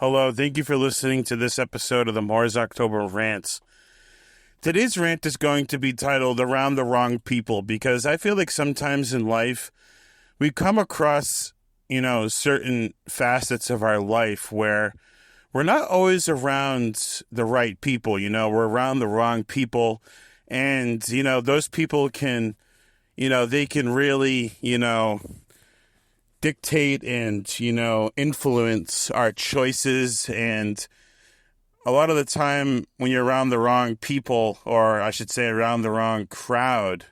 Hello, thank you for listening to this episode of the Mars October Rants. Today's rant is going to be titled Around the Wrong People because I feel like sometimes in life we come across, certain facets of our life where we're not always around the right people, we're around the wrong people. And, those people can, they can really, dictate and, influence our choices. And a lot of the time when you're around the wrong people, or I should say around the wrong crowd,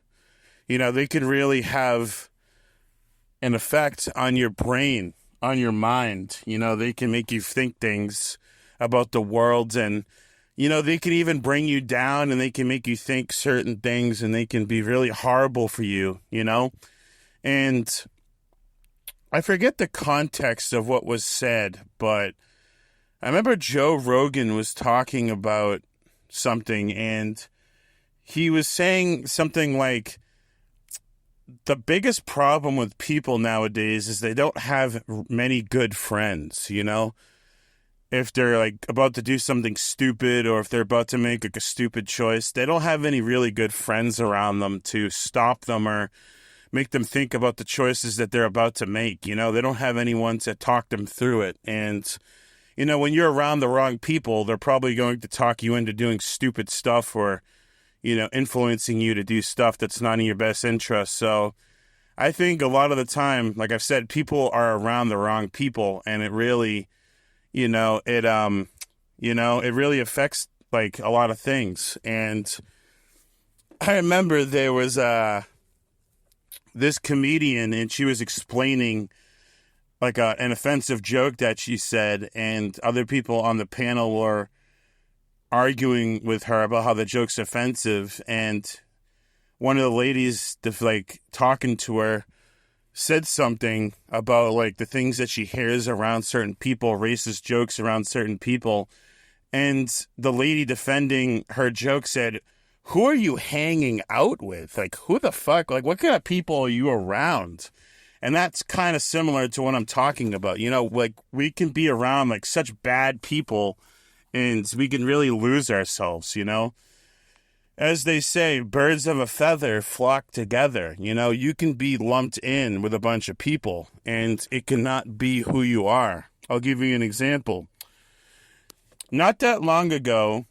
they can really have an effect on your brain, on your mind. They can make you think things about the world, and, they can even bring you down, and they can make you think certain things, and they can be really horrible for you, and I forget the context of what was said, but I remember Joe Rogan was talking about something, and he was saying something like, the biggest problem with people nowadays is they don't have many good friends, If they're like about to do something stupid, or if they're about to make like a stupid choice, they don't have any really good friends around them to stop them or make them think about the choices that they're about to make. They don't have anyone to talk them through it. And, when you're around the wrong people, they're probably going to talk you into doing stupid stuff or, influencing you to do stuff that's not in your best interest. So I think a lot of the time, like I've said, people are around the wrong people, and it really, it really affects like a lot of things. And I remember there was this comedian, and she was explaining like an offensive joke that she said, and other people on the panel were arguing with her about how the joke's offensive. And one of the ladies, talking to her, said something about like the things that she hears around certain people, racist jokes around certain people. And the lady defending her joke said, "Who are you hanging out with? Like, who the fuck? Like, what kind of people are you around?" And that's kind of similar to what I'm talking about. Like, we can be around like such bad people, and we can really lose ourselves, As they say, birds of a feather flock together. You can be lumped in with a bunch of people, and it cannot be who you are. I'll give you an example. Not that long ago,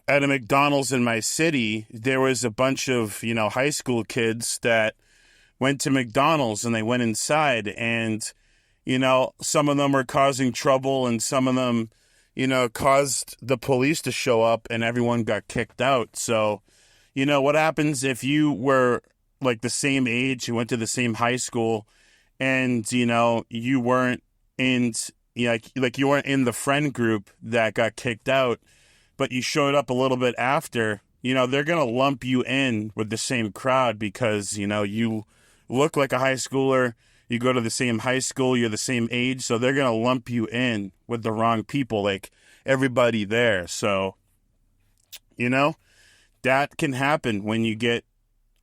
at a McDonald's in my city, there was a bunch of, high school kids that went to McDonald's, and they went inside, and, some of them were causing trouble, and some of them, caused the police to show up, and everyone got kicked out. So, what happens if you were like the same age, you went to the same high school, and, you weren't in, like you weren't in the friend group that got kicked out, but you showed up a little bit after, they're going to lump you in with the same crowd because, you look like a high schooler, you go to the same high school, you're the same age, so they're going to lump you in with the wrong people, like everybody there. So, that can happen when you get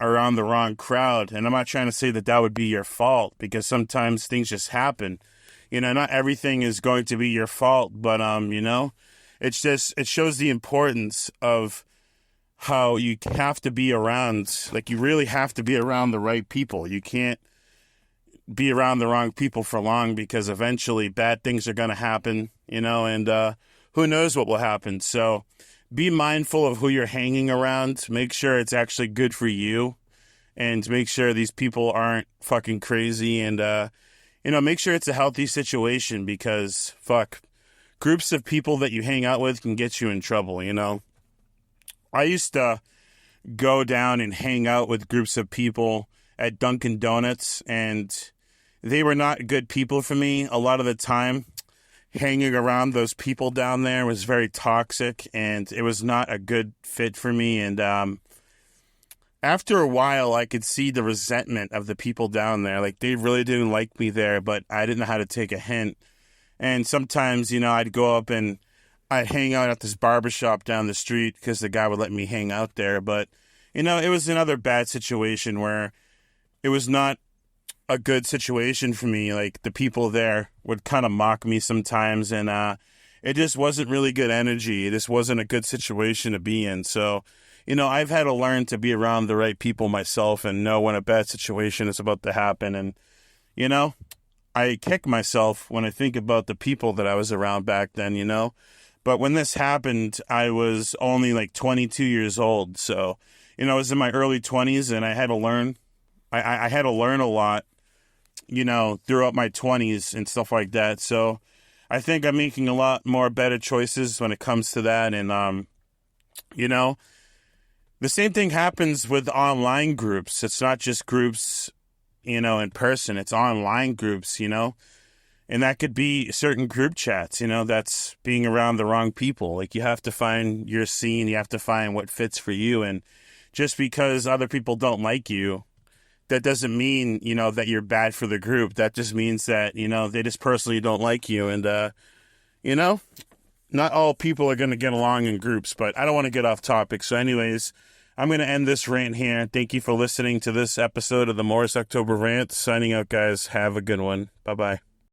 around the wrong crowd. And I'm not trying to say that that would be your fault, because sometimes things just happen. Not everything is going to be your fault, but, it shows the importance of how you have to be around, like you really have to be around the right people. You can't be around the wrong people for long, because eventually bad things are going to happen, and who knows what will happen. So be mindful of who you're hanging around. Make sure it's actually good for you, and make sure these people aren't fucking crazy, and, make sure it's a healthy situation, because groups of people that you hang out with can get you in trouble, I used to go down and hang out with groups of people at Dunkin' Donuts, and they were not good people for me. A lot of the time, hanging around those people down there was very toxic, and it was not a good fit for me. And after a while, I could see the resentment of the people down there. Like, they really didn't like me there, but I didn't know how to take a hint. And sometimes, I'd go up and I'd hang out at this barbershop down the street because the guy would let me hang out there. But, it was another bad situation where it was not a good situation for me. Like, the people there would kind of mock me sometimes, and it just wasn't really good energy. This wasn't a good situation to be in. So, I've had to learn to be around the right people myself and know when a bad situation is about to happen. And, I kick myself when I think about the people that I was around back then. But when this happened, I was only like 22 years old. So, I was in my early 20s, and I had to learn. I had to learn a lot, throughout my 20s and stuff like that. So I think I'm making a lot more better choices when it comes to that. And, the same thing happens with online groups. It's not just groups, in person. It's online groups, and that could be certain group chats, that's being around the wrong people. Like, you have to find your scene. You have to find what fits for you. And just because other people don't like you, that doesn't mean, that you're bad for the group. That just means that, they just personally don't like you. And, not all people are going to get along in groups, but I don't want to get off topic. So anyways, I'm going to end this rant here. Thank you for listening to this episode of the Morris October Rant. Signing out, guys. Have a good one. Bye-bye.